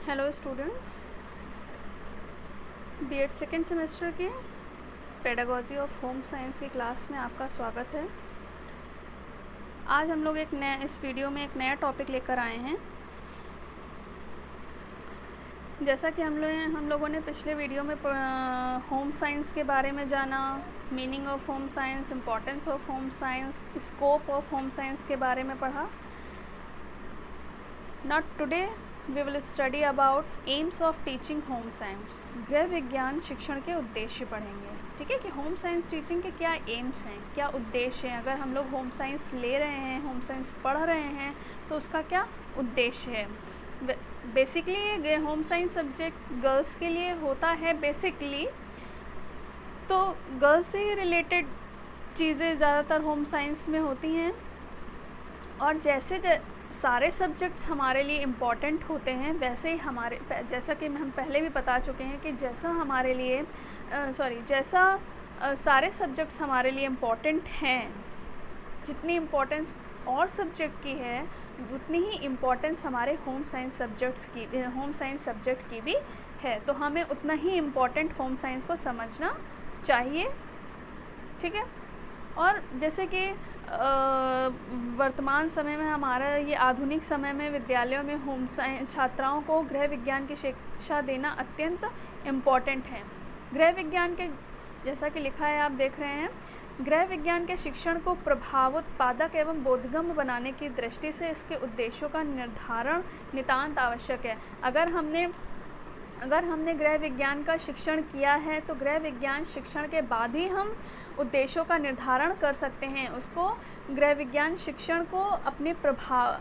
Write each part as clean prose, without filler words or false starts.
Hello students, BEd second semester के pedagogy of home science की class में आपका स्वागत है। आज हम लोग इस वीडियो में एक नया टॉपिक लेकर आए हैं। जैसा कि हम लोगों ने पिछले वीडियो में होम साइंस के बारे में जाना, meaning of home science, importance of home science, scope of home science के बारे में पढ़ा। Not today we will study about aims of teaching home science. गृह विज्ञान शिक्षण के उद्देश्य पढ़ेंगे। ठीक है कि होम साइंस टीचिंग के क्या एम्स हैं, क्या उद्देश्य हैं। अगर हम लोग होम साइंस ले रहे हैं, होम साइंस पढ़ रहे हैं, तो उसका क्या उद्देश्य है। Basically home science subject girls के लिए होता है बेसिकली, तो गर्ल्स से रिलेटेड चीज़ें ज़्यादातर होम साइंस में होती हैं। और जैसे सारे सब्जेक्ट्स हमारे लिए इम्पॉर्टेंट होते हैं, वैसे ही जैसा कि हम पहले भी बता चुके हैं कि सारे सब्जेक्ट्स हमारे लिए इम्पॉर्टेंट हैं, जितनी इम्पोर्टेंस और सब्जेक्ट की है उतनी ही इम्पोर्टेंस हमारे होम साइंस सब्जेक्ट की भी है। तो हमें उतना ही इम्पोर्टेंट होम साइंस को समझना चाहिए। ठीक है। और जैसे कि वर्तमान समय में हमारा ये आधुनिक समय में विद्यालयों में होम साइंस छात्राओं को गृह विज्ञान की शिक्षा देना अत्यंत इम्पॉर्टेंट है। गृह विज्ञान के जैसा कि लिखा है, आप देख रहे हैं, गृह विज्ञान के शिक्षण को प्रभाव उत्पादक एवं बोधगम्य बनाने की दृष्टि से इसके उद्देश्यों का निर्धारण नितांत आवश्यक है। अगर हमने गृह विज्ञान का शिक्षण किया है तो गृह विज्ञान शिक्षण के बाद ही हम उद्देश्यों का निर्धारण कर सकते हैं। उसको गृह विज्ञान शिक्षण को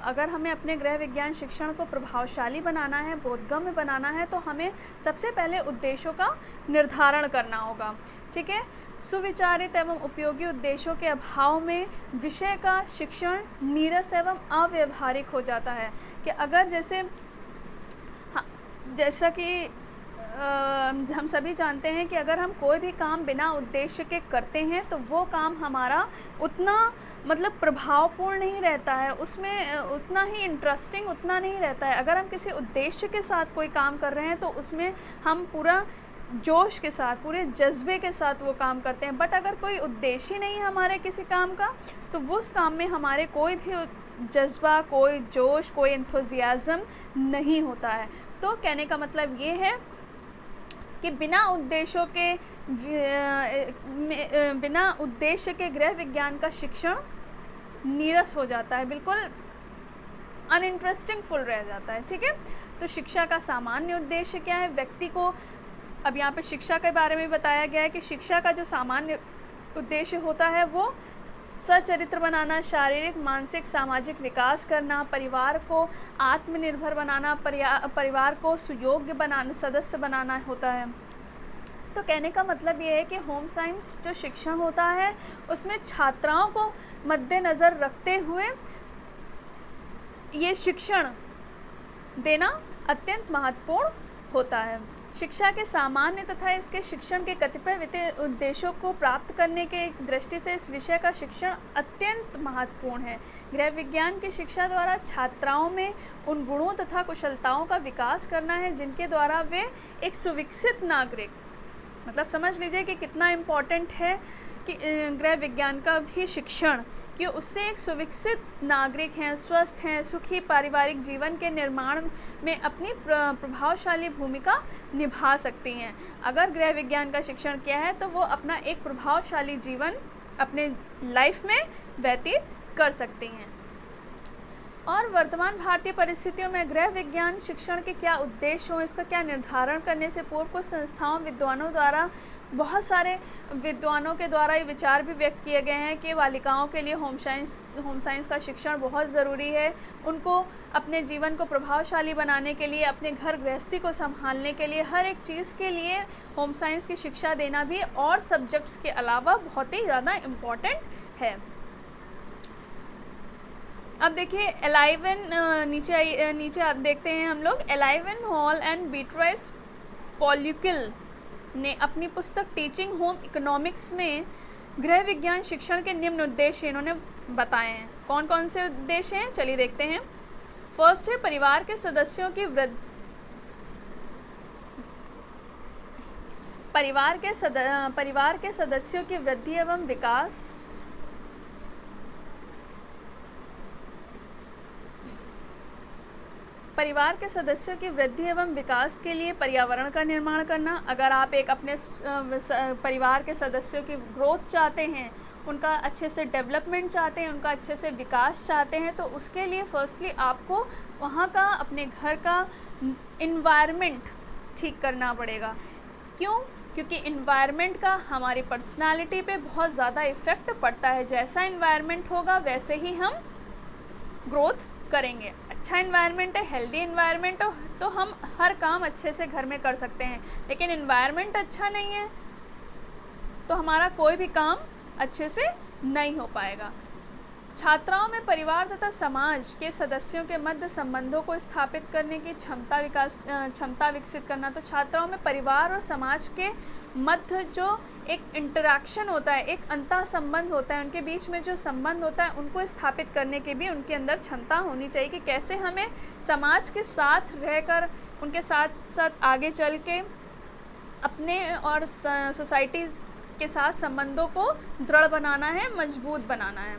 अगर हमें अपने गृह विज्ञान शिक्षण को प्रभावशाली बनाना है, बोधगम्य बनाना है, तो हमें सबसे पहले उद्देश्यों का निर्धारण करना होगा। ठीक है। सुविचारित एवं उपयोगी उद्देश्यों के अभाव में विषय का शिक्षण नीरस एवं अव्यावहारिक हो जाता है। कि अगर जैसा कि हम सभी जानते हैं कि अगर हम कोई भी काम बिना उद्देश्य के करते हैं तो वो काम हमारा उतना प्रभावपूर्ण नहीं रहता है, उसमें उतना ही इंटरेस्टिंग उतना नहीं रहता है। अगर हम किसी उद्देश्य के साथ कोई काम कर रहे हैं तो उसमें हम पूरा जोश के साथ, पूरे जज्बे के साथ वो काम करते हैं। बट अगर कोई उद्देश्य ही नहीं है हमारे किसी काम का, तो उस काम में हमारे कोई भी जज्बा, कोई जोश, कोई एंथुजियाज़म नहीं होता है। तो कहने का मतलब ये है कि बिना उद्देश्य के गृह विज्ञान का शिक्षण नीरस हो जाता है, बिल्कुल अनइंटरेस्टिंग फुल रह जाता है। ठीक है। तो शिक्षा का सामान्य उद्देश्य क्या है? व्यक्ति को, अब यहाँ पे शिक्षा के बारे में बताया गया है कि शिक्षा का जो सामान्य उद्देश्य होता है वो सचरित्र बनाना, शारीरिक, मानसिक, सामाजिक विकास करना, परिवार को आत्मनिर्भर बनाना, परिवार को सुयोग्य सदस्य बनाना होता है। तो कहने का मतलब ये है कि होम साइंस जो शिक्षण होता है उसमें छात्राओं को मद्देनज़र रखते हुए ये शिक्षण देना अत्यंत महत्वपूर्ण होता है। शिक्षा के सामान्य तथा इसके शिक्षण के कतिपय उद्देश्यों को प्राप्त करने के दृष्टि से इस विषय का शिक्षण अत्यंत महत्वपूर्ण है। गृह विज्ञान की शिक्षा द्वारा छात्राओं में उन गुणों तथा कुशलताओं का विकास करना है जिनके द्वारा वे एक सुविकसित नागरिक, समझ लीजिए कि कितना इम्पोर्टेंट है कि गृह विज्ञान का भी शिक्षण, कि उससे एक सुविकसित नागरिक हैं, स्वस्थ हैं, सुखी पारिवारिक जीवन के निर्माण में अपनी प्रभावशाली भूमिका निभा सकती हैं। अगर गृह विज्ञान का शिक्षण किया है तो वो अपना एक प्रभावशाली जीवन अपने लाइफ में व्यतीत कर सकती हैं। और वर्तमान भारतीय परिस्थितियों में गृह विज्ञान शिक्षण के क्या उद्देश्य हों, इसका क्या निर्धारण करने से पूर्व कुछ संस्थाओं, बहुत सारे विद्वानों के द्वारा ये विचार भी व्यक्त किए गए हैं कि बालिकाओं के लिए होम साइंस का शिक्षण बहुत ज़रूरी है। उनको अपने जीवन को प्रभावशाली बनाने के लिए, अपने घर गृहस्थी को संभालने के लिए, हर एक चीज़ के लिए होम साइंस की शिक्षा देना भी और सब्जेक्ट्स के अलावा बहुत ही ज़्यादा इम्पॉर्टेंट है। अब देखिए नीचे देखते हैं हम लोग। एलाइवन हॉल एंड बीट्राइस पॉल्यूकिल ने अपनी पुस्तक टीचिंग होम इकोनॉमिक्स में गृह विज्ञान शिक्षण के निम्न उद्देश्य इन्होंने बताए हैं। कौन कौन से उद्देश्य हैं, चलिए देखते हैं। फर्स्ट है परिवार के सदस्यों की परिवार के सदस्यों की वृद्धि एवं विकास, परिवार के सदस्यों की वृद्धि एवं विकास के लिए पर्यावरण का निर्माण करना। अगर आप एक अपने परिवार के सदस्यों की ग्रोथ चाहते हैं, उनका अच्छे से डेवलपमेंट चाहते हैं, उनका अच्छे से विकास चाहते हैं, तो उसके लिए फर्स्टली आपको वहाँ का, अपने घर का इन्वायरमेंट ठीक करना पड़ेगा। क्यों? क्योंकि इन्वायरमेंट का हमारी पर्सनालिटी पे बहुत ज़्यादा इफ़ेक्ट पड़ता है। जैसा इन्वायरमेंट होगा वैसे ही हम ग्रोथ करेंगे। अच्छा इन्वायरमेंट है, हेल्दी इन्वायरमेंट हो, तो हम हर काम अच्छे से घर में कर सकते हैं। लेकिन इन्वायरमेंट अच्छा नहीं है तो हमारा कोई भी काम अच्छे से नहीं हो पाएगा। छात्राओं में परिवार तथा समाज के सदस्यों के मध्य संबंधों को स्थापित करने की क्षमता विकसित करना। तो छात्राओं में परिवार और समाज के मध्य जो एक इंटरैक्शन होता है, एक अंतः संबंध होता है, उनके बीच में जो संबंध होता है, उनको स्थापित करने की भी उनके अंदर क्षमता होनी चाहिए कि कैसे हमें समाज के साथ रहकर, उनके साथ साथ आगे चल के अपने और सोसाइटी के साथ संबंधों को दृढ़ बनाना है, मजबूत बनाना है।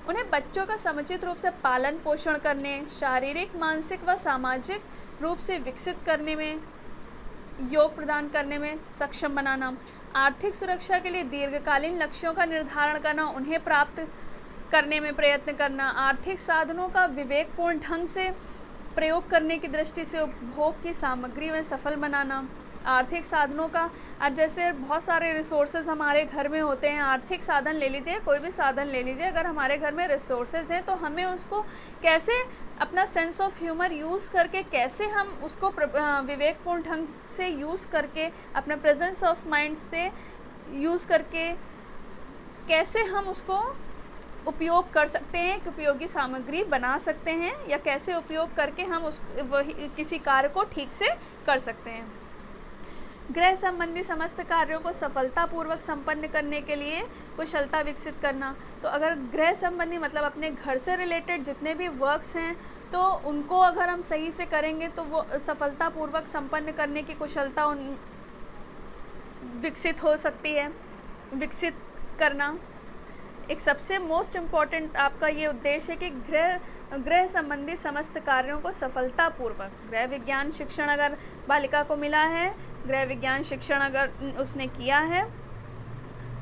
उन्हें बच्चों का समुचित रूप से पालन पोषण करने, शारीरिक, मानसिक व सामाजिक रूप से विकसित करने में, योग प्रदान करने में सक्षम बनाना। आर्थिक सुरक्षा के लिए दीर्घकालीन लक्ष्यों का निर्धारण करना, उन्हें प्राप्त करने में प्रयत्न करना। आर्थिक साधनों का विवेकपूर्ण ढंग से प्रयोग करने की दृष्टि से उपभोग की सामग्री में सफल बनाना। आर्थिक साधनों का, अब जैसे बहुत सारे रिसोर्सेज हमारे घर में होते हैं, आर्थिक साधन ले लीजिए, कोई भी साधन ले लीजिए, अगर हमारे घर में रिसोर्सेज हैं तो हमें उसको कैसे अपना सेंस ऑफ ह्यूमर यूज़ करके, कैसे हम उसको विवेकपूर्ण ढंग से यूज़ करके, अपना प्रेजेंस ऑफ माइंड से यूज़ करके कैसे हम उसको उपयोग कर सकते हैं, एक उपयोगी सामग्री बना सकते हैं, या कैसे उपयोग करके हम किसी कार्य को ठीक से कर सकते हैं। गृह संबंधी समस्त कार्यों को सफलतापूर्वक संपन्न करने के लिए कुशलता विकसित करना। तो अगर गृह संबंधी मतलब अपने घर से रिलेटेड जितने भी वर्क्स हैं, तो उनको अगर हम सही से करेंगे तो वो सफलतापूर्वक संपन्न करने की कुशलता विकसित हो सकती है। विकसित करना एक सबसे मोस्ट इम्पॉर्टेंट आपका ये उद्देश्य है कि गृह संबंधी समस्त कार्यों को सफलतापूर्वक, गृह विज्ञान शिक्षण अगर बालिका को मिला है, गृह विज्ञान शिक्षण अगर उसने किया है,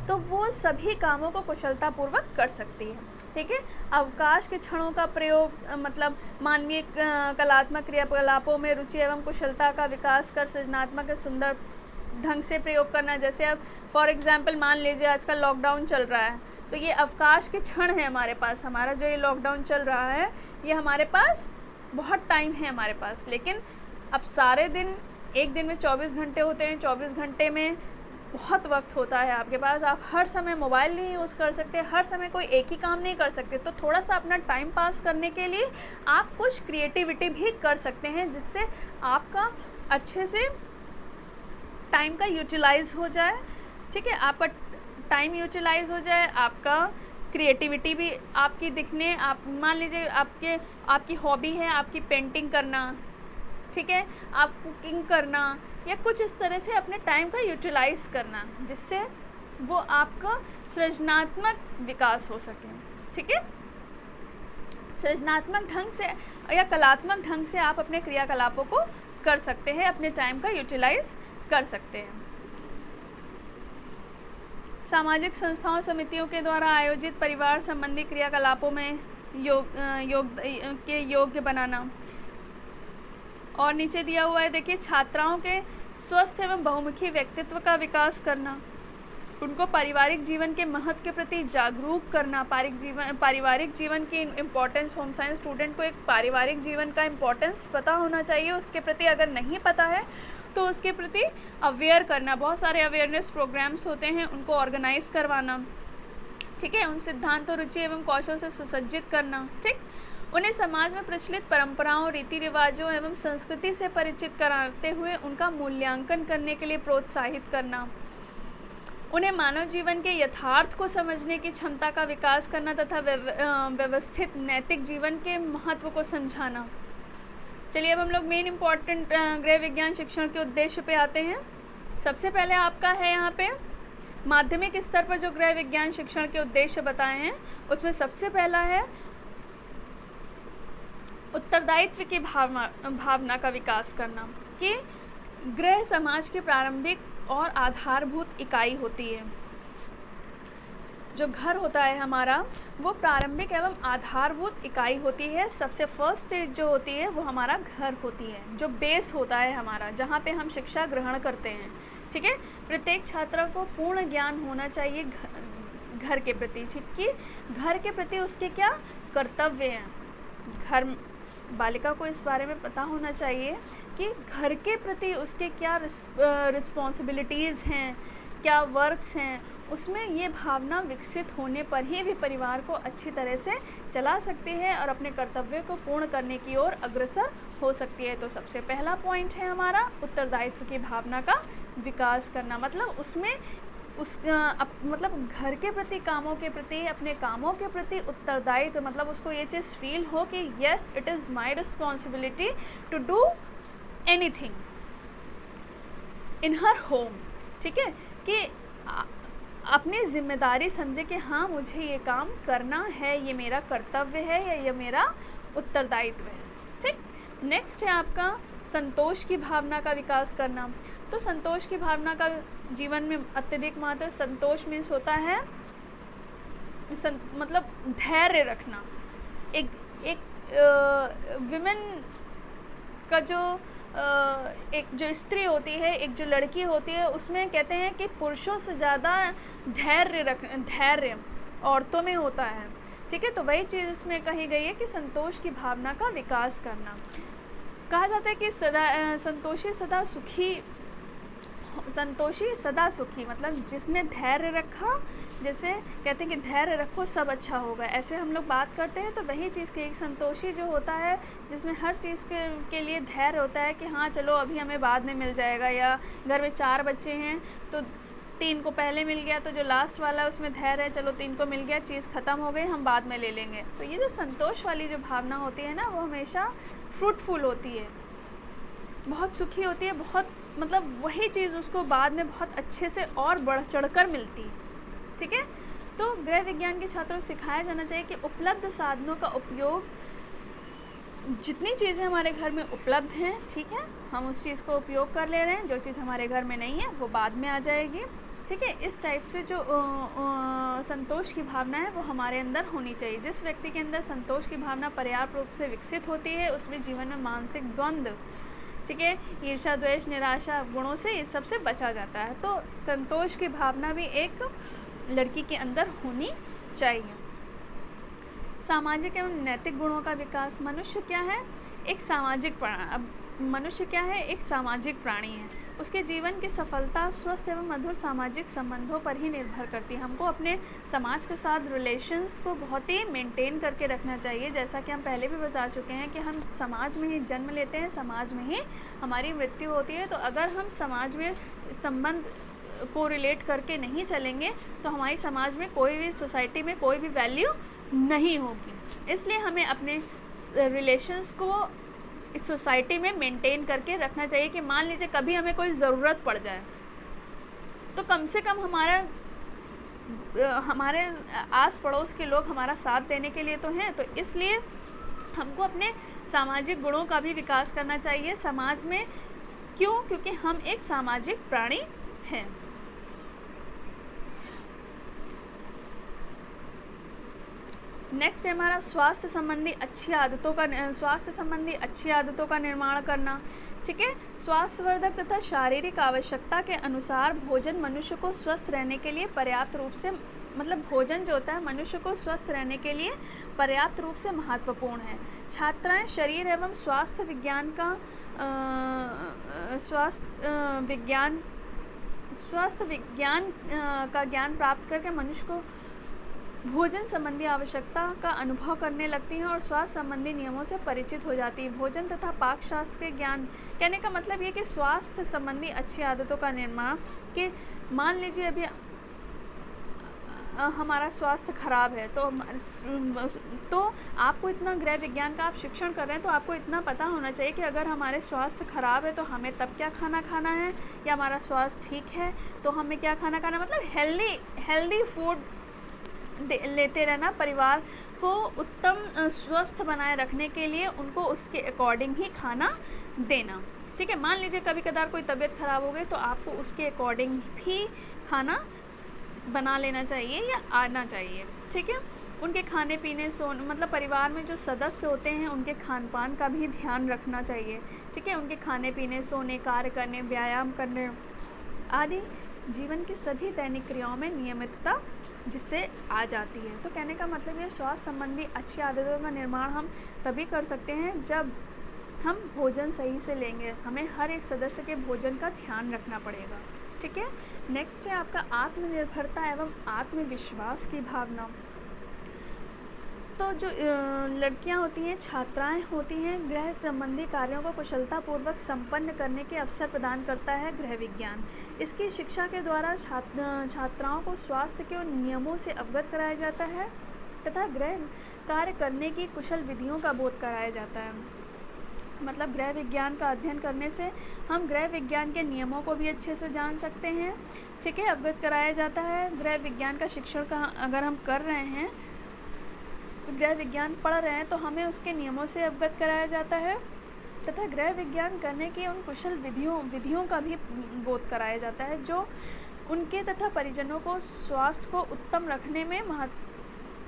तो वो सभी कामों को कुशलतापूर्वक कर सकती है। ठीक है। अवकाश के क्षणों का प्रयोग, मतलब मानवीय कलात्मक क्रियाकलापों में रुचि एवं कुशलता का विकास कर सृजनात्मक सुंदर ढंग से प्रयोग करना। जैसे अब फॉर एग्जांपल मान लीजिए आजकल लॉकडाउन चल रहा है, तो ये अवकाश के क्षण है हमारे पास। हमारा जो ये लॉकडाउन चल रहा है, ये हमारे पास बहुत टाइम है हमारे पास, लेकिन अब सारे दिन, एक दिन में 24 घंटे होते हैं, 24 घंटे में बहुत वक्त होता है आपके पास। आप हर समय मोबाइल नहीं यूज़ कर सकते, हर समय कोई एक ही काम नहीं कर सकते, तो थोड़ा सा अपना टाइम पास करने के लिए आप कुछ क्रिएटिविटी भी कर सकते हैं, जिससे आपका अच्छे से टाइम का यूटिलाइज हो जाए। ठीक है, आपका टाइम यूटिलाइज हो जाए, आपका क्रिएटिविटी भी आपकी दिखने, आप मान लीजिए आपकी हॉबी है आपकी पेंटिंग करना, ठीक है, आप कुकिंग करना, या कुछ इस तरह से अपने टाइम का यूटिलाइज करना, जिससे वो आपका सृजनात्मक विकास हो सके। ठीक है, सृजनात्मक ढंग से या कलात्मक ढंग से आप अपने क्रियाकलापों को कर सकते हैं, अपने टाइम का यूटिलाइज कर सकते हैं। सामाजिक संस्थाओं समितियों के द्वारा आयोजित परिवार संबंधी क्रियाकलापों में योग्य बनाना। और नीचे दिया हुआ है, देखिए, छात्राओं के स्वस्थ एवं बहुमुखी व्यक्तित्व का विकास करना, उनको पारिवारिक जीवन के महत्व के प्रति जागरूक करना। पारिवारिक जीवन की इम्पोर्टेंस, होम साइंस स्टूडेंट को एक पारिवारिक जीवन का इम्पोर्टेंस पता होना चाहिए, उसके प्रति अगर नहीं पता है तो उसके प्रति अवेयर करना। बहुत सारे अवेयरनेस प्रोग्राम्स होते हैं, उनको ऑर्गेनाइज करवाना। ठीक है, उन सिद्धांतों, रुचि एवं कौशल से सुसज्जित करना। ठीक, उन्हें समाज में प्रचलित परंपराओं, रीति रिवाजों एवं संस्कृति से परिचित कराते हुए उनका मूल्यांकन करने के लिए प्रोत्साहित करना। उन्हें मानव जीवन के यथार्थ को समझने की क्षमता का विकास करना तथा व्यवस्थित नैतिक जीवन के महत्व को समझाना। चलिए अब हम लोग मेन इम्पॉर्टेंट गृह विज्ञान शिक्षण के उद्देश्य पे आते हैं। सबसे पहले आपका है यहाँ पे माध्यमिक स्तर पर जो गृह विज्ञान शिक्षण के उद्देश्य बताए हैं, उसमें सबसे पहला है उत्तरदायित्व की भावना का विकास करना, कि गृह समाज की प्रारंभिक और आधारभूत इकाई होती है। जो घर होता है हमारा, वो प्रारंभिक एवं आधारभूत इकाई होती है। सबसे फर्स्ट स्टेज जो होती है वो हमारा घर होती है, जो बेस होता है हमारा, जहाँ पे हम शिक्षा ग्रहण करते हैं। ठीक है, प्रत्येक छात्र को पूर्ण ज्ञान होना चाहिए घर के प्रति, ठीक, कि घर के प्रति उसके क्या कर्तव्य हैं। घर बालिका को इस बारे में पता होना चाहिए कि घर के प्रति उसके क्या रिस्पॉन्सिबिलिटीज़ हैं, क्या वर्क्स हैं। उसमें ये भावना विकसित होने पर ही भी परिवार को अच्छी तरह से चला सकती है और अपने कर्तव्य को पूर्ण करने की ओर अग्रसर हो सकती है। तो सबसे पहला पॉइंट है हमारा उत्तरदायित्व की भावना का विकास करना। मतलब उसमें मतलब घर के प्रति, कामों के प्रति, अपने कामों के प्रति उत्तरदायित्व, मतलब उसको ये चीज़ फील हो कि yes it is my responsibility to do anything in her home. ठीक है, कि अपनी जिम्मेदारी समझे कि हाँ मुझे ये काम करना है, ये मेरा कर्तव्य है या ये मेरा उत्तरदायित्व है। ठीक, नेक्स्ट है आपका संतोष की भावना का विकास करना। तो संतोष की भावना का जीवन में अत्यधिक महत्व। संतोष मीन्स होता है मतलब धैर्य रखना। एक विमेन का जो एक जो स्त्री होती है, एक जो लड़की होती है, उसमें कहते हैं कि पुरुषों से ज़्यादा धैर्य औरतों में होता है। ठीक है, तो वही चीज़ इसमें कही गई है कि संतोष की भावना का विकास करना। कहा जाता है कि संतोषी सदा सुखी, मतलब जिसने धैर्य रखा, जैसे कहते हैं कि धैर्य रखो सब अच्छा होगा, ऐसे हम लोग बात करते हैं। तो वही चीज़ की एक संतोषी जो होता है, जिसमें हर चीज़ के लिए धैर्य होता है कि हाँ चलो अभी हमें बाद में मिल जाएगा, या घर में 4 बच्चे हैं तो 3 को पहले मिल गया, तो जो लास्ट वाला है उसमें धैर्य है, चलो 3 को मिल गया, चीज़ ख़त्म हो गई, हम बाद में ले लेंगे। तो ये जो संतोष वाली जो भावना होती है ना, वो हमेशा फ्रूटफुल होती है, बहुत सुखी होती है, बहुत मतलब वही चीज़ उसको बाद में बहुत अच्छे से और बढ़ चढ़कर मिलती है। ठीक है, तो गृह विज्ञान के छात्रों को सिखाया जाना चाहिए कि उपलब्ध साधनों का उपयोग, जितनी चीज़ें हमारे घर में उपलब्ध हैं, ठीक है, हम उस चीज़ को उपयोग कर ले रहे हैं, जो चीज़ हमारे घर में नहीं है वो बाद में आ जाएगी। ठीक है, इस टाइप से जो संतोष की भावना है वो हमारे अंदर होनी चाहिए। जिस व्यक्ति के अंदर संतोष की भावना पर्याप्त रूप से विकसित होती है, उसमें जीवन में मानसिक द्वंद्व, ठीक है, ईर्ष्या, द्वेष, निराशा गुणों से इस सब से बचा जाता है। तो संतोष की भावना भी एक लड़की के अंदर होनी चाहिए। सामाजिक एवं नैतिक गुणों का विकास। मनुष्य क्या है? एक सामाजिक प्राणी है। उसके जीवन की सफलता स्वस्थ एवं मधुर सामाजिक संबंधों पर ही निर्भर करती है। हमको अपने समाज के साथ रिलेशंस को बहुत ही मेंटेन करके रखना चाहिए। जैसा कि हम पहले भी बता चुके हैं कि हम समाज में ही जन्म लेते हैं, समाज में ही हमारी मृत्यु होती है। तो अगर हम समाज में संबंध को रिलेट करके नहीं चलेंगे तो हमारी समाज में कोई भी, सोसाइटी में कोई भी वैल्यू नहीं होगी। इसलिए हमें अपने रिलेशंस को इस सोसाइटी में मेंटेन करके रखना चाहिए कि मान लीजिए कभी हमें कोई ज़रूरत पड़ जाए तो कम से कम हमारे आस पड़ोस के लोग हमारा साथ देने के लिए तो हैं। तो इसलिए हमको अपने सामाजिक गुणों का भी विकास करना चाहिए समाज में। क्यों? क्योंकि हम एक सामाजिक प्राणी हैं। नेक्स्ट है हमारा स्वास्थ्य संबंधी अच्छी आदतों का निर्माण करना। ठीक है, स्वास्थ्यवर्धक तथा शारीरिक आवश्यकता के अनुसार भोजन मनुष्य को स्वस्थ रहने के लिए पर्याप्त रूप से, मतलब भोजन जो होता है मनुष्य को स्वस्थ रहने के लिए पर्याप्त रूप से महत्वपूर्ण है। छात्राएं शरीर एवं स्वास्थ्य विज्ञान का ज्ञान प्राप्त करके मनुष्य को भोजन संबंधी आवश्यकता का अनुभव करने लगती हैं और स्वास्थ्य संबंधी नियमों से परिचित हो जाती हैं। भोजन तथा पाक शास्त्र के ज्ञान, कहने का मतलब ये कि स्वास्थ्य संबंधी अच्छी आदतों का निर्माण, कि मान लीजिए हमारा स्वास्थ्य खराब है तो आपको इतना गृह विज्ञान का आप शिक्षण कर रहे हैं तो आपको इतना पता होना चाहिए कि अगर हमारे स्वास्थ्य खराब है तो हमें तब क्या खाना खाना है, या हमारा स्वास्थ्य ठीक है तो हमें क्या खाना खाना, मतलब हेल्दी फूड लेते रहना। परिवार को उत्तम स्वस्थ बनाए रखने के लिए उनको उसके अकॉर्डिंग ही खाना देना। ठीक है, मान लीजिए कभी कदार कोई तबीयत ख़राब हो गई तो आपको उसके अकॉर्डिंग भी खाना बना लेना चाहिए या आना चाहिए। ठीक है, उनके खाने पीने मतलब परिवार में जो सदस्य होते हैं उनके खान पान का भी ध्यान रखना चाहिए। ठीक है, उनके खाने पीने, सोने, कार्य करने, व्यायाम करने आदि जीवन की सभी दैनिक क्रियाओं में नियमितता जिससे आ जाती है। तो कहने का मतलब ये स्वास्थ्य संबंधी अच्छी आदतों का निर्माण हम तभी कर सकते हैं जब हम भोजन सही से लेंगे। हमें हर एक सदस्य के भोजन का ध्यान रखना पड़ेगा। ठीक है, नेक्स्ट है आपका आत्मनिर्भरता एवं आत्मविश्वास की भावना। तो जो लड़कियां होती हैं, छात्राएं होती हैं, गृह संबंधी कार्यों को कुशलतापूर्वक संपन्न करने के अवसर प्रदान करता है गृह विज्ञान। इसकी शिक्षा के द्वारा छात्राओं को स्वास्थ्य के नियमों से अवगत कराया जाता है तथा गृह कार्य करने की कुशल विधियों का बोध कराया जाता है। मतलब गृह विज्ञान का अध्ययन करने से हम गृह विज्ञान के नियमों को भी अच्छे से जान सकते हैं। ठीक है, अवगत कराया जाता है। गृह विज्ञान का शिक्षण का अगर हम कर रहे हैं, गृह विज्ञान पढ़ रहे हैं तो हमें उसके नियमों से अवगत कराया जाता है तथा गृह विज्ञान करने की उन कुशल विधियों का भी बोध कराया जाता है जो उनके तथा परिजनों को स्वास्थ्य को उत्तम रखने में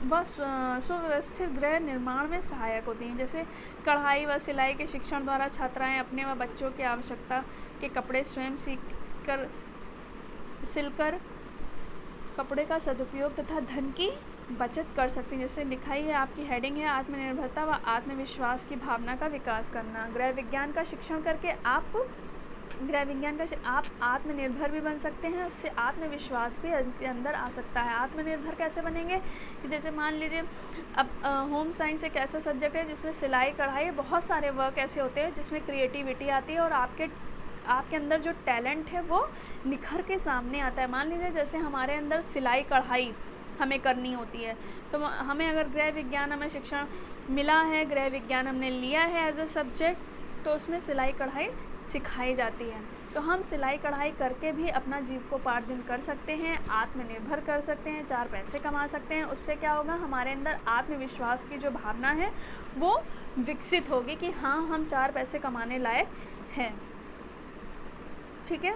व सुव्यवस्थित गृह निर्माण में सहायक होती हैं। जैसे कढ़ाई व सिलाई के शिक्षण द्वारा छात्राएं अपने व बच्चों की आवश्यकता के कपड़े स्वयं सिलकर कपड़े का सदुपयोग तथा धन की बचत कर सकती हैं। जैसे लिखाई है, आपकी हेडिंग है आत्मनिर्भरता व आत्मविश्वास की भावना का विकास करना। गृह विज्ञान का शिक्षण करके आप आत्मनिर्भर भी बन सकते हैं, उससे आत्मविश्वास भी अंदर आ सकता है। आत्मनिर्भर कैसे बनेंगे कि जैसे मान लीजिए अब होम साइंस एक ऐसा सब्जेक्ट है जिसमें सिलाई कढ़ाई, बहुत सारे वर्क ऐसे होते हैं जिसमें क्रिएटिविटी आती है और आपके अंदर जो टैलेंट है वो निखर के सामने आता है। मान लीजिए जैसे हमारे अंदर सिलाई कढ़ाई हमें करनी होती है तो हमें अगर गृह विज्ञान हमें शिक्षण मिला है, गृह विज्ञान हमने लिया है एज अ सब्जेक्ट, तो उसमें सिलाई कढ़ाई सिखाई जाती है। तो हम सिलाई कढ़ाई करके भी अपना जीविकोपार्जन कर सकते हैं, आत्मनिर्भर कर सकते हैं, 4 पैसे कमा सकते हैं। उससे क्या होगा, हमारे अंदर आत्मविश्वास की जो भावना है वो विकसित होगी कि हाँ, हम 4 पैसे कमाने लायक हैं। ठीक है,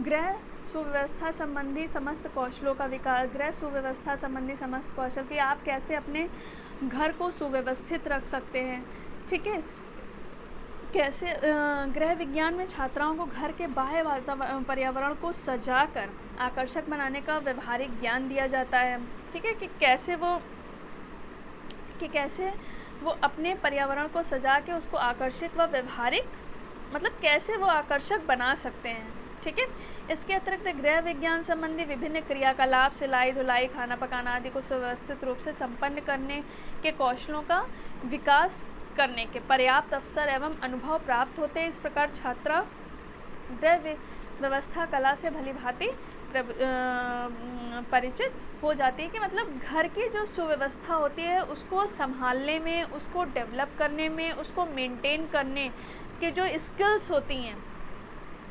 गृह सुव्यवस्था संबंधी समस्त कौशलों का विकास। गृह सुव्यवस्था संबंधी समस्त कौशल कि आप कैसे अपने घर को सुव्यवस्थित रख सकते हैं। ठीक है, कैसे गृह विज्ञान में छात्राओं को घर के बाह्य पर्यावरण को सजाकर आकर्षक बनाने का व्यवहारिक ज्ञान दिया जाता है। ठीक है, कि कैसे वो अपने पर्यावरण को सजा के उसको आकर्षक व व्यवहारिक, मतलब कैसे वो आकर्षक बना सकते हैं। ठीक है, इसके अतिरिक्त गृह विज्ञान संबंधी विभिन्न क्रियाकलाप, सिलाई, धुलाई, खाना पकाना आदि को सुव्यवस्थित रूप से संपन्न करने के कौशलों का विकास करने के पर्याप्त अवसर एवं अनुभव प्राप्त होते हैं। इस प्रकार छात्रा गृह व्यवस्था कला से भलीभांति परिचित हो जाती है कि मतलब घर की जो सुव्यवस्था होती है उसको संभालने में, उसको डेवलप करने में, उसको मेंटेन करने के जो स्किल्स होती हैं।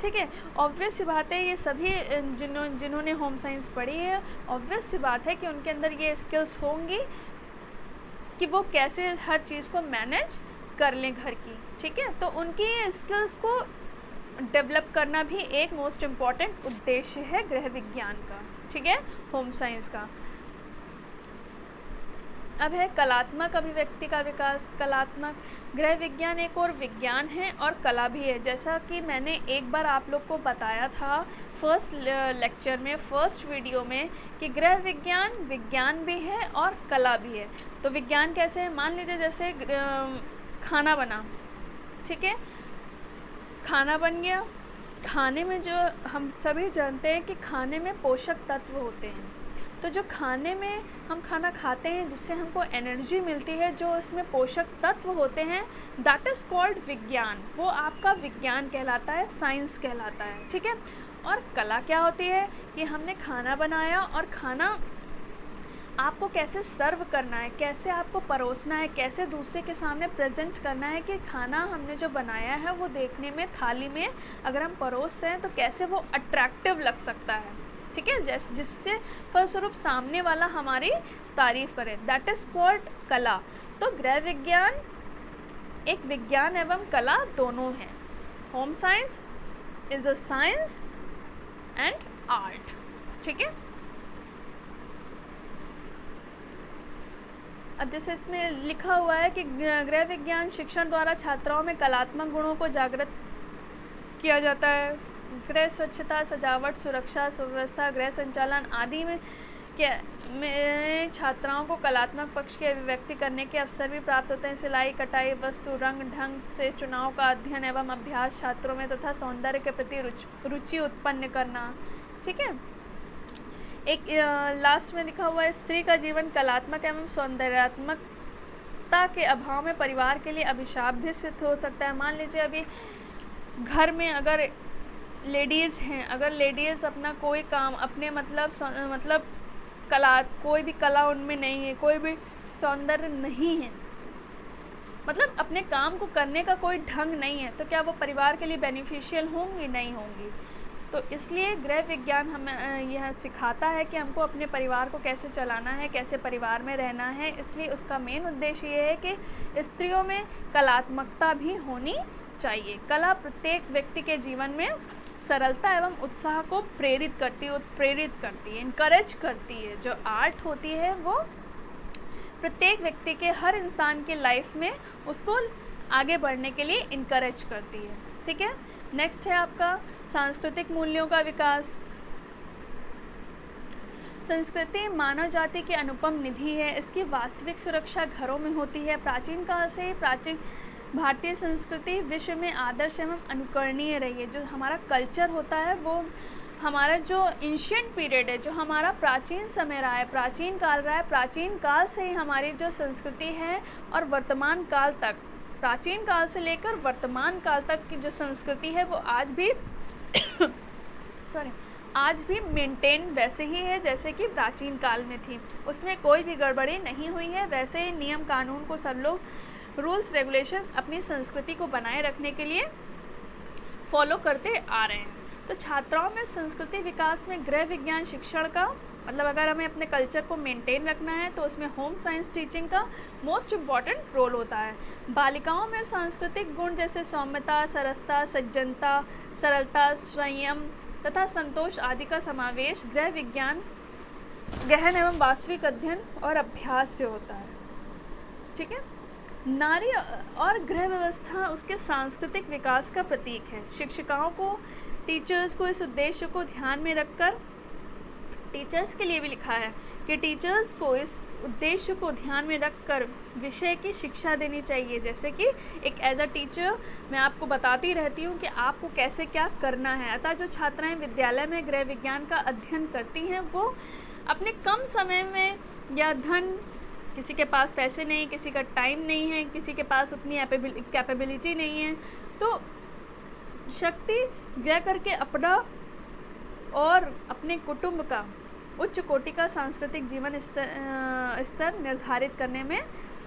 ठीक है, ऑब्वियस सी बात है ये सभी जिन्होंने होम साइंस पढ़ी है, ऑब्वियस सी बात है कि उनके अंदर ये स्किल्स होंगी कि वो कैसे हर चीज़ को मैनेज कर लें घर की। ठीक है, तो उनकी स्किल्स को डेवलप करना भी एक मोस्ट इम्पॉर्टेंट उद्देश्य है गृह विज्ञान का। ठीक है, होम साइंस का। अब है कलात्मक अभिव्यक्ति का विकास। कलात्मक गृह विज्ञान एक और विज्ञान है और कला भी है। जैसा कि मैंने एक बार आप लोग को बताया था फर्स्ट लेक्चर में, फर्स्ट वीडियो में, कि गृह विज्ञान विज्ञान भी है और कला भी है। तो विज्ञान कैसे है, मान लीजिए जैसे खाना बना। ठीक है, खाना बन गया, खाने में जो हम सभी जानते हैं कि खाने में पोषक तत्व होते हैं, तो जो खाने में हम खाना खाते हैं जिससे हमको एनर्जी मिलती है, जो इसमें पोषक तत्व होते हैं, दैट इज़ कॉल्ड विज्ञान। वो आपका विज्ञान कहलाता है, साइंस कहलाता है, ठीक है। और कला क्या होती है कि हमने खाना बनाया और खाना आपको कैसे सर्व करना है, कैसे आपको परोसना है, कैसे दूसरे के सामने प्रेजेंट करना है कि खाना हमने जो बनाया है वो देखने में थाली में अगर हम परोस रहे हैं तो कैसे वो अट्रैक्टिव लग सकता है, ठीक है, जिससे फलस्वरूप सामने वाला हमारी तारीफ करे, दैट इज़ कॉल्ड कला। तो गृह विज्ञान एक विज्ञान एवं कला दोनों हैं। Home science is a science and art, ठीक है। अब जैसे इसमें लिखा हुआ है कि गृह विज्ञान शिक्षण द्वारा छात्राओं में कलात्मक गुणों को जागृत किया जाता है। गृह स्वच्छता, सजावट, सुरक्षा, सुव्यवस्था, गृह संचालन आदि में छात्राओं को कलात्मक पक्ष की अभिव्यक्ति करने के अवसर भी प्राप्त होते हैं। सिलाई, कटाई, वस्तु, रंग ढंग से चुनाव का अध्ययन एवं अभ्यास छात्रों में तथा सौंदर्य के प्रति रुचि उत्पन्न करना, ठीक है। एक लास्ट में लिखा हुआ है, स्त्री का जीवन कलात्मक एवं सौंदर्यात्मकता के अभाव में परिवार के लिए अभिशाप भी सिद्ध हो सकता है। मान लीजिए अभी घर में अगर लेडीज़ हैं, अगर लेडीज़ अपना कोई काम अपने मतलब कला, कोई भी कला उनमें नहीं है, कोई भी सौंदर्य नहीं है, मतलब अपने काम को करने का कोई ढंग नहीं है, तो क्या वो परिवार के लिए बेनिफिशियल होंगी? नहीं होंगी। तो इसलिए गृह विज्ञान हमें यह सिखाता है कि हमको अपने परिवार को कैसे चलाना है, कैसे परिवार में रहना है। इसलिए उसका मेन उद्देश्य ये है कि स्त्रियों में कलात्मकता भी होनी चाहिए। कला प्रत्येक व्यक्ति के जीवन में सरलता एवं उत्साह को प्रेरित करती है, इनकरेज करती है। जो आर्ट होती है वो प्रत्येक व्यक्ति के, हर इंसान के लाइफ में उसको आगे बढ़ने के लिए इनकरेज करती है, ठीक है। नेक्स्ट है आपका सांस्कृतिक मूल्यों का विकास। संस्कृति मानव जाति की अनुपम निधि है। इसकी वास्तविक सुरक्षा घरों में होती है। प्राचीन काल से ही प्राचीन भारतीय संस्कृति विश्व में आदर्श एवं अनुकरणीय रही है। जो हमारा कल्चर होता है वो हमारा जो एंशिएंट पीरियड है, जो हमारा प्राचीन समय रहा है, प्राचीन काल रहा है, प्राचीन काल से ही हमारी जो संस्कृति है और वर्तमान काल तक, प्राचीन काल से लेकर वर्तमान काल तक की जो संस्कृति है वो आज भी आज भी मेंटेन वैसे ही है जैसे कि प्राचीन काल में थी। उसमें कोई भी गड़बड़ी नहीं हुई है। वैसे ही नियम कानून को सब लोग रूल्स रेगुलेशंस अपनी संस्कृति को बनाए रखने के लिए फॉलो करते आ रहे हैं। तो छात्राओं में संस्कृति विकास में गृह विज्ञान शिक्षण का मतलब अगर हमें अपने कल्चर को मेंटेन रखना है तो उसमें होम साइंस टीचिंग का मोस्ट इम्पॉर्टेंट रोल होता है। बालिकाओं में सांस्कृतिक गुण जैसे सौम्यता, सरसता, सज्जनता, सरलता, संयम तथा संतोष आदि का समावेश गृह विज्ञान गहन एवं वास्तविक अध्ययन और अभ्यास से होता है, ठीक है। नारी और गृह व्यवस्था उसके सांस्कृतिक विकास का प्रतीक है। शिक्षिकाओं को, टीचर्स को इस उद्देश्य को ध्यान में रखकर, टीचर्स के लिए भी लिखा है कि टीचर्स को इस उद्देश्य को ध्यान में रखकर विषय की शिक्षा देनी चाहिए। जैसे कि एक एज अ टीचर मैं आपको बताती रहती हूँ कि आपको कैसे क्या करना है। अतः जो छात्राएं विद्यालय में गृह विज्ञान का अध्ययन करती हैं वो अपने कम समय में, या धन, किसी के पास पैसे नहीं, किसी का टाइम नहीं है, किसी के पास उतनी कैपेबिलिटी नहीं है, तो शक्ति व्यय करके अपना और अपने कुटुंब का उच्च कोटि का सांस्कृतिक जीवन स्तर निर्धारित करने में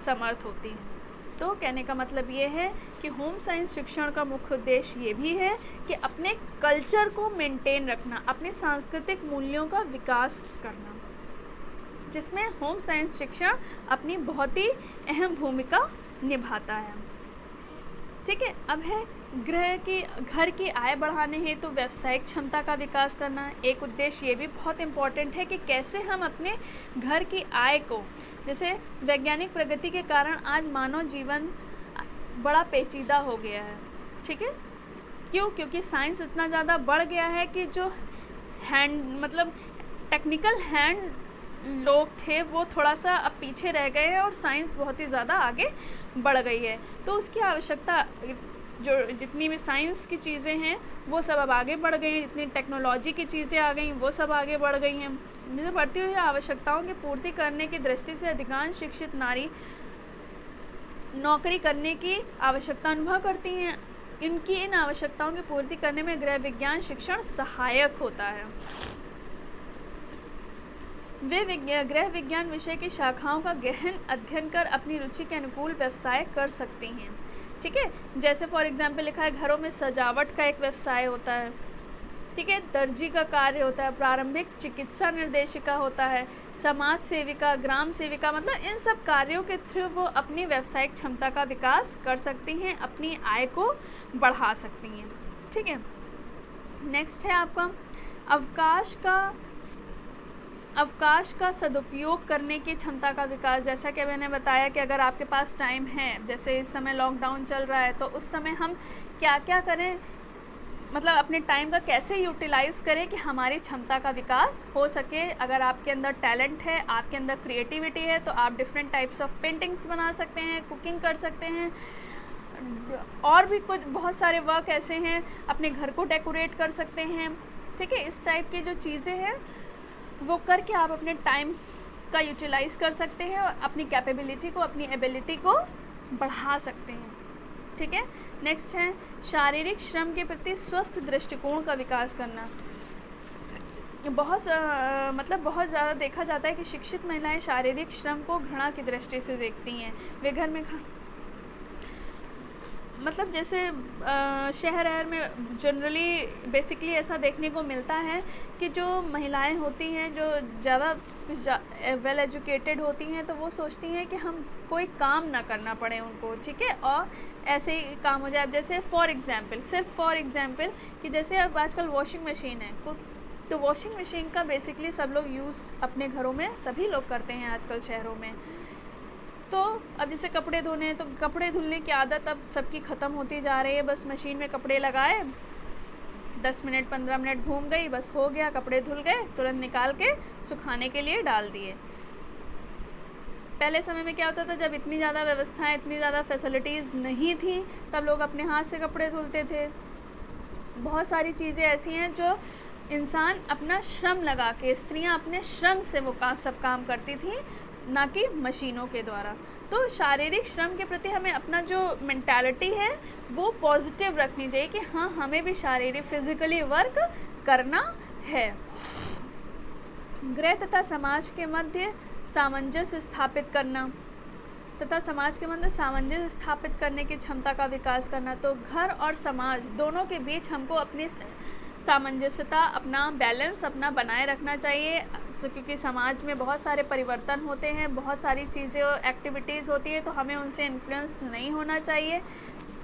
समर्थ होती हैं। तो कहने का मतलब ये है कि होम साइंस शिक्षण का मुख्य उद्देश्य ये भी है कि अपने कल्चर को मेंटेन रखना, अपने सांस्कृतिक मूल्यों का विकास करना, जिसमें होम साइंस शिक्षण अपनी बहुत ही अहम भूमिका निभाता है, ठीक है। अब है घर की आय बढ़ाने हेतु तो व्यावसायिक क्षमता का विकास करना। एक उद्देश्य ये भी बहुत इम्पॉर्टेंट है कि कैसे हम अपने घर की आय को, जैसे वैज्ञानिक प्रगति के कारण आज मानव जीवन बड़ा पेचीदा हो गया है, ठीक है। क्यों? क्योंकि साइंस इतना ज़्यादा बढ़ गया है कि जो टेक्निकल हैंड लोग थे वो थोड़ा सा अब पीछे रह गए हैं और साइंस बहुत ही ज़्यादा आगे बढ़ गई है। तो उसकी आवश्यकता, जो जितनी भी साइंस की चीज़ें हैं वो सब अब आगे बढ़ गई हैं, जितनी टेक्नोलॉजी की चीज़ें आ गई वो सब आगे बढ़ गई हैं। जैसे बढ़ती हुई आवश्यकताओं की पूर्ति करने की दृष्टि से अधिकांश शिक्षित नारी नौकरी करने की आवश्यकता अनुभव करती हैं। इन आवश्यकताओं की पूर्ति करने में गृह विज्ञान शिक्षण सहायक होता है। वे गृह विज्ञान विषय की शाखाओं का गहन अध्ययन कर अपनी रुचि के अनुकूल व्यवसाय कर सकती हैं। ठीक है, जैसे फॉर एग्जाम्पल लिखा है घरों में सजावट का एक व्यवसाय होता है, ठीक है, दर्जी का कार्य होता है, प्रारंभिक चिकित्सा निर्देशिका होता है, समाज सेविका, ग्राम सेविका, मतलब इन सब कार्यों के थ्रू वो अपनी व्यावसायिक क्षमता का विकास कर सकती हैं, अपनी आय को बढ़ा सकती हैं। ठीक है, नेक्स्ट है आपका अवकाश का सदुपयोग करने की क्षमता का विकास। जैसा कि मैंने बताया कि अगर आपके पास टाइम है, जैसे इस समय लॉकडाउन चल रहा है, तो उस समय हम क्या क्या करें, मतलब अपने टाइम का कैसे यूटिलाइज़ करें कि हमारी क्षमता का विकास हो सके। अगर आपके अंदर टैलेंट है, आपके अंदर क्रिएटिविटी है, तो आप डिफरेंट टाइप्स ऑफ पेंटिंग्स बना सकते हैं, कुकिंग कर सकते हैं, और भी कुछ बहुत सारे वर्क ऐसे हैं, अपने घर को डेकोरेट कर सकते हैं। ठीक है, इस टाइप की जो चीज़ें हैं वो करके आप अपने टाइम का यूटिलाइज़ कर सकते हैं और अपनी कैपेबिलिटी को, अपनी एबिलिटी को बढ़ा सकते हैं। ठीक है, नेक्स्ट है शारीरिक श्रम के प्रति स्वस्थ दृष्टिकोण का विकास करना। बहुत ज़्यादा देखा जाता है कि शिक्षित महिलाएं शारीरिक श्रम को घृणा की दृष्टि से देखती हैं। वे घर में मतलब जैसे शहर में जनरली बेसिकली ऐसा देखने को मिलता है कि जो महिलाएं होती हैं, जो ज़्यादा वेल एजुकेटेड होती हैं, तो वो सोचती हैं कि हम कोई काम ना करना पड़े उनको। ठीक है, और ऐसे ही काम हो जाए। जैसे सिर्फ फॉर एग्ज़ाम्पल कि जैसे अब आजकल वॉशिंग मशीन है, तो वॉशिंग मशीन का बेसिकली सब लोग यूज़ अपने घरों में सभी लोग करते हैं आजकल शहरों में। तो अब जैसे कपड़े धोने हैं, तो कपड़े धुलने की आदत अब सबकी ख़त्म होती जा रही है। बस मशीन में कपड़े लगाए, 10 मिनट 15 मिनट घूम गई, बस हो गया, कपड़े धुल गए, तुरंत निकाल के सुखाने के लिए डाल दिए। पहले समय में क्या होता था, जब इतनी ज़्यादा व्यवस्थाएं, इतनी ज़्यादा फैसिलिटीज़ नहीं थी, तब लोग अपने हाथ से कपड़े धुलते थे। बहुत सारी चीज़ें ऐसी हैं जो इंसान अपना श्रम लगा के, स्त्रियां अपने श्रम से वो सब काम करती थी, ना कि मशीनों के द्वारा। तो शारीरिक श्रम के प्रति हमें अपना जो मेंटालिटी है वो पॉजिटिव रखनी चाहिए कि हाँ, हमें भी शारीरिक फिजिकली वर्क करना है। गृह तथा समाज के मध्य सामंजस्य स्थापित करने की क्षमता का विकास करना। तो घर और समाज दोनों के बीच हमको अपनी सामंजस्यता, अपना बैलेंस अपना बनाए रखना चाहिए, क्योंकि समाज में बहुत सारे परिवर्तन होते हैं, बहुत सारी चीज़ें और एक्टिविटीज़ होती हैं, तो हमें उनसे इन्फ्लुएंस्ड नहीं होना चाहिए।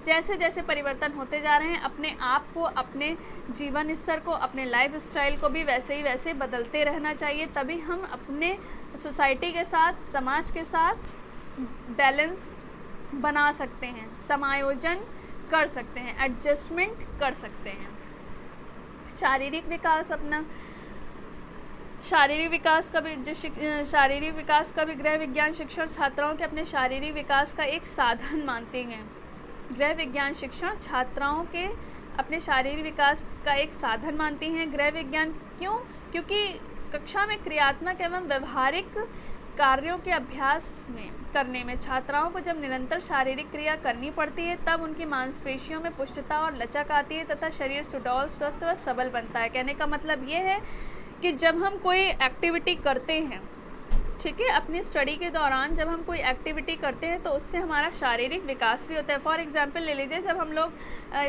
जैसे जैसे परिवर्तन होते जा रहे हैं, अपने आप को, अपने जीवन स्तर को, अपने लाइफ स्टाइल को भी वैसे बदलते रहना चाहिए। तभी हम अपने सोसाइटी के साथ, समाज के साथ बैलेंस बना सकते हैं, समायोजन कर सकते हैं, एडजस्टमेंट कर सकते हैं। शारीरिक विकास का भी गृह विज्ञान शिक्षण छात्राओं के अपने शारीरिक विकास का एक साधन मानते हैं। गृह विज्ञान शिक्षण छात्राओं के अपने शारीरिक विकास का एक साधन मानती हैं। गृह विज्ञान क्यों? क्योंकि कक्षा में क्रियात्मक एवं व्यवहारिक कार्यों के अभ्यास करने में छात्राओं को जब निरंतर शारीरिक क्रिया करनी पड़ती है, तब उनकी मांसपेशियों में पुष्टता और लचक आती है तथा शरीर सुडौल, स्वस्थ व सबल बनता है। कहने का मतलब ये है कि जब हम कोई एक्टिविटी करते हैं, ठीक है, अपनी स्टडी के दौरान जब हम कोई एक्टिविटी करते हैं, तो उससे हमारा शारीरिक विकास भी होता है। फॉर एग्जांपल ले लीजिए, जब हम लोग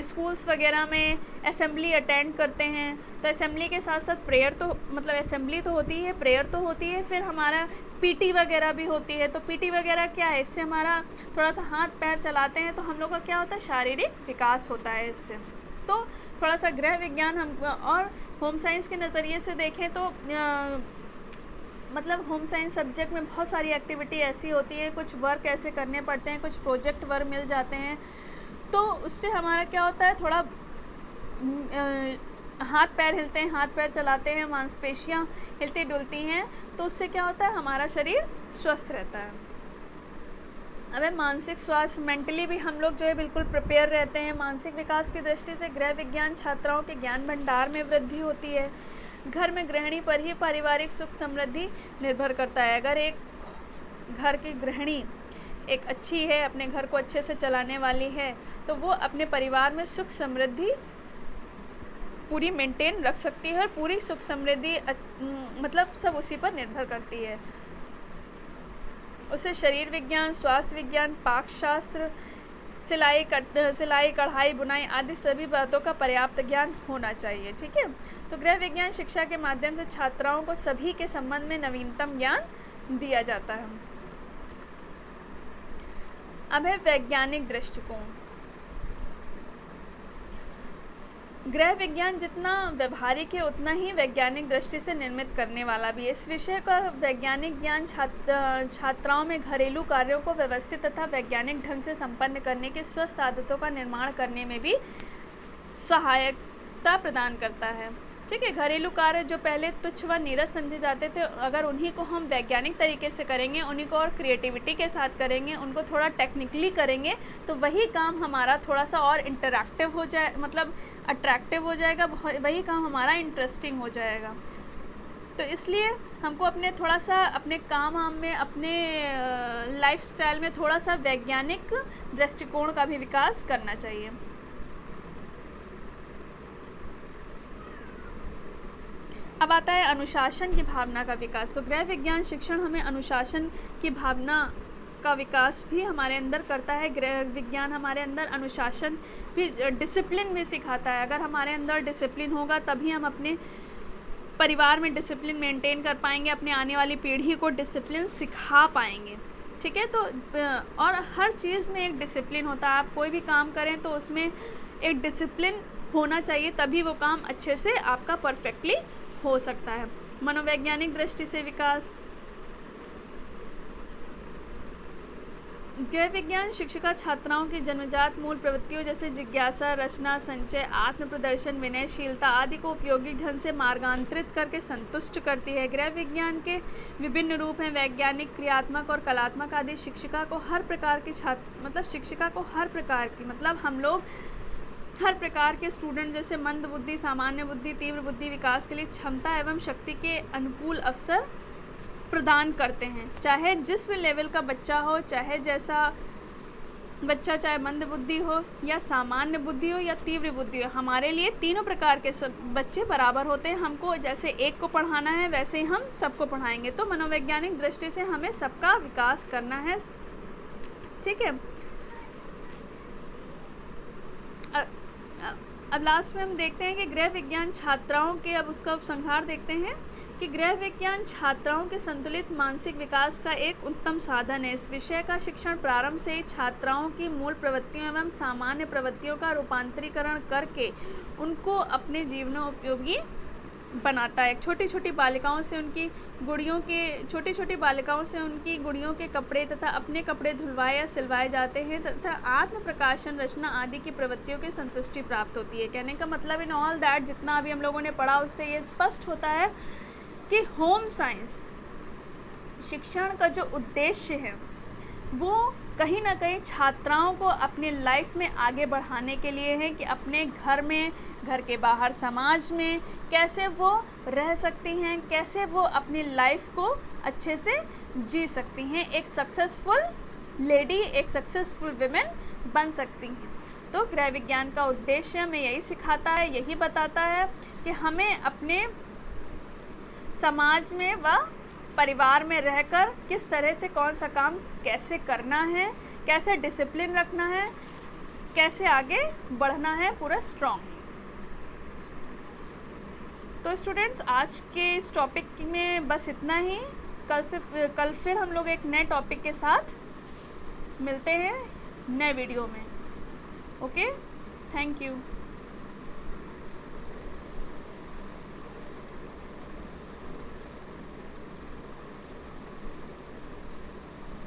स्कूल्स वगैरह में असेंबली अटेंड करते हैं, तो असेंबली के साथ साथ प्रेयर तो, मतलब असेंबली तो होती है, प्रेयर तो होती है, फिर हमारा पीटी वगैरह भी होती है। तो पीटी वगैरह क्या है, इससे हमारा थोड़ा सा हाथ पैर चलाते हैं, तो हम लोग का क्या होता है, शारीरिक विकास होता है इससे। तो थोड़ा सा गृह विज्ञान हम और होम साइंस के नज़रिए से देखें तो मतलब होम साइंस सब्जेक्ट में बहुत सारी एक्टिविटी ऐसी होती है, कुछ वर्क ऐसे करने पड़ते हैं, कुछ प्रोजेक्ट वर्क मिल जाते हैं, तो उससे हमारा क्या होता है, थोड़ा हाथ पैर हिलते हैं, हाथ पैर चलाते हैं, मांसपेशियां हिलती डुलती हैं, तो उससे क्या होता है, हमारा शरीर स्वस्थ रहता है। अब मानसिक स्वास्थ्य, मेंटली भी हम लोग जो है बिल्कुल प्रिपेयर रहते हैं। मानसिक विकास की दृष्टि से गृह विज्ञान छात्राओं के ज्ञान भंडार में वृद्धि होती है। घर में गृहिणी पर ही पारिवारिक सुख समृद्धि निर्भर करता है। अगर एक घर की गृहिणी एक अच्छी है, अपने घर को अच्छे से चलाने वाली है, तो वो अपने परिवार में सुख समृद्धि पूरी मेंटेन रख सकती है और पूरी सुख समृद्धि मतलब सब उसी पर निर्भर करती है। उसे शरीर विज्ञान, स्वास्थ्य विज्ञान, पाकशास्त्र, सिलाई कढ़ाई बुनाई आदि सभी बातों का पर्याप्त ज्ञान होना चाहिए। ठीक है, तो गृह विज्ञान शिक्षा के माध्यम से छात्राओं को सभी के संबंध में नवीनतम ज्ञान दिया जाता है। अब है वैज्ञानिक दृष्टिकोण। गृह विज्ञान जितना व्यवहारिक है उतना ही वैज्ञानिक दृष्टि से निर्मित करने वाला भी है। इस विषय का वैज्ञानिक ज्ञान छात्राओं में घरेलू कार्यों को व्यवस्थित तथा वैज्ञानिक ढंग से संपन्न करने की स्वस्थ आदतों का निर्माण करने में भी सहायता प्रदान करता है। ठीक है, घरेलू कार्य जो पहले तुच्छ व नीरस समझे जाते थे, अगर उन्हीं को हम वैज्ञानिक तरीके से करेंगे, उन्हीं को और क्रिएटिविटी के साथ करेंगे, उनको थोड़ा टेक्निकली करेंगे, तो वही काम हमारा थोड़ा सा और इंटरैक्टिव हो जाए, मतलब अट्रैक्टिव हो जाएगा, वही काम हमारा इंटरेस्टिंग हो जाएगा। तो इसलिए हमको अपने थोड़ा सा अपने काम में, अपने लाइफस्टाइल में थोड़ा सा वैज्ञानिक दृष्टिकोण का भी विकास करना चाहिए। अब आता है अनुशासन की भावना का विकास। तो गृह विज्ञान शिक्षण हमें अनुशासन की भावना का विकास भी हमारे अंदर करता है। गृह विज्ञान हमारे अंदर अनुशासन भी, डिसिप्लिन भी सिखाता है। अगर हमारे अंदर डिसिप्लिन होगा तभी हम अपने परिवार में डिसिप्लिन मेंटेन कर पाएंगे, अपने आने वाली पीढ़ी को डिसिप्लिन सिखा पाएंगे। ठीक है, तो और हर चीज़ में एक डिसिप्लिन होता है। आप कोई भी काम करें तो उसमें एक डिसिप्लिन होना चाहिए, तभी वो काम अच्छे से आपका परफेक्टली हो सकता है। मनोवैज्ञानिक दृष्टि से विकास। गृह विज्ञान शिक्षिका छात्राओं की जन्मजात मूल प्रवृत्तियों जैसे जिज्ञासा, रचना, संचय, आत्म प्रदर्शन, विनयशीलता आदि को उपयोगी ढंग से मार्गांतरित करके संतुष्ट करती है। गृह विज्ञान के विभिन्न रूप हैं, वैज्ञानिक, क्रियात्मक और कलात्मक आदि। शिक्षिका को हर प्रकार की हम लोग हर प्रकार के स्टूडेंट जैसे मंद बुद्धि, सामान्य बुद्धि, तीव्र बुद्धि विकास के लिए क्षमता एवं शक्ति के अनुकूल अवसर प्रदान करते हैं। चाहे जिस भी लेवल का बच्चा हो, चाहे जैसा बच्चा, चाहे मंद बुद्धि हो या सामान्य बुद्धि हो या तीव्र बुद्धि हो, हमारे लिए तीनों प्रकार के सब बच्चे बराबर होते हैं। हमको जैसे एक को पढ़ाना है वैसे ही हम सबको पढ़ाएंगे। तो मनोवैज्ञानिक दृष्टि से हमें सबका विकास करना है। ठीक है, अब लास्ट में हम देखते हैं कि गृह विज्ञान छात्राओं के, अब उसका उपसंहार देखते हैं कि गृह विज्ञान छात्राओं के संतुलित मानसिक विकास का एक उत्तम साधन है। इस विषय का शिक्षण प्रारंभ से ही छात्राओं की मूल प्रवृत्तियों एवं सामान्य प्रवृत्तियों का रूपांतरीकरण करके उनको अपने जीवनोपयोगी बनाता है। छोटी छोटी बालिकाओं से उनकी गुड़ियों के कपड़े तथा अपने कपड़े धुलवाए या सिलवाए जाते हैं तथा आत्म प्रकाशन, रचना आदि की प्रवृत्तियों की संतुष्टि प्राप्त होती है। कहने का मतलब इन ऑल दैट जितना अभी हम लोगों ने पढ़ा उससे ये स्पष्ट होता है कि होम साइंस शिक्षण का जो उद्देश्य है वो कहीं ना कहीं छात्राओं को अपनी लाइफ में आगे बढ़ाने के लिए है कि अपने घर में, घर के बाहर, समाज में कैसे वो रह सकती हैं, कैसे वो अपनी लाइफ को अच्छे से जी सकती हैं, एक सक्सेसफुल लेडी, एक सक्सेसफुल विमेन बन सकती हैं। तो गृह विज्ञान का उद्देश्य हमें यही सिखाता है, यही बताता है कि हमें अपने समाज में व परिवार में रहकर किस तरह से कौन सा काम कैसे करना है, कैसे डिसिप्लिन रखना है, कैसे आगे बढ़ना है पूरा स्ट्रॉन्ग। तो स्टूडेंट्स, आज के इस टॉपिक में बस इतना ही। कल फिर हम लोग एक नए टॉपिक के साथ मिलते हैं नए वीडियो में। Okay, thank you.